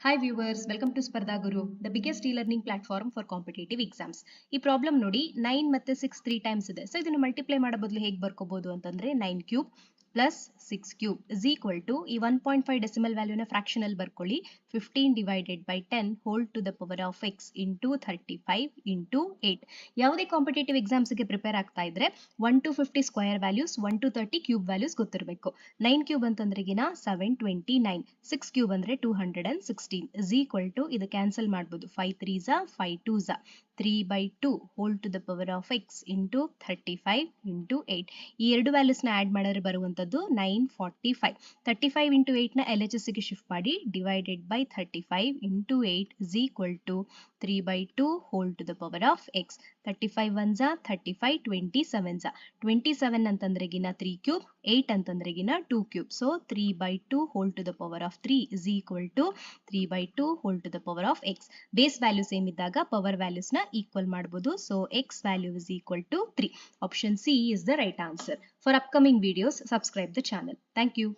Hi viewers, welcome to Spardha Guru, the biggest e-learning platform for competitive exams. ಈ problem ನೋಡಿ 9 ಮತ್ತೆ 6 3 times ಇದೆ. So ಇದನ್ನು multiply ಮಾಡೋ ಬದಲು ಹೇಗೆ ಬರ್ಕೋಬಹುದು ಅಂತಂದ್ರೆ 9 cube plus 6 cube is equal to ಈ 1.5 ಡೆಸಿಮಲ್ ವ್ಯಾಲ್ಯೂನ ಫ್ರಾಕ್ಷನಲ್ ಬರ್ಕೊಳ್ಳಿ 15 divided by 10 whole to the power of X into 35 into 8. ಯಾವುದೇ ಕಾಂಪಿಟೇಟಿವ್ ಎಕ್ಸಾಮ್ಸ್ಗೆ ಪ್ರಿಪೇರ್ ಆಗ್ತಾ ಇದ್ರೆ 1 to 50 square values 1 to 30 cube values ಗೊತ್ತಿರಬೇಕು. 9 ಕ್ಯೂಬ್ ಅಂತಂದ್ರೆಗಿನ 729, 6 ಕ್ಯೂಬ್ ಅಂದ್ರೆ 216 is equal to ಇದು cancel ಮಾಡ್ಬೋದು 5 3s 5 2s 3 by 2 whole to the power of x into 35 into 8. ಈ ಎರಡು values ನ ಆಡ್ ಮಾಡಿದ್ರೆ ಬರುವಂತದ್ದು 945. 35 into 8 ನ LHS ಗೆ ಶಿಫ್ಟ್ ಮಾಡಿ divided by 35 into 8 is equal to 3 by 2 whole to the power of x. 35 1s 35, 27s 27 ಅಂತಂದ್ರೆಗಿನ 3 cube 8 ಅಂತಂದ್ರೆಗಿನ 2 cube. So 3 by 2 whole to the power of 3 is equal to 3 by 2 whole to the power of x. Base value same ಇದ್ದಾಗ power values ನ equal ಮಾಡಬಹುದು. So x value is equal to 3. Option C is the right answer. For upcoming videos, subscribe the channel. Thank you.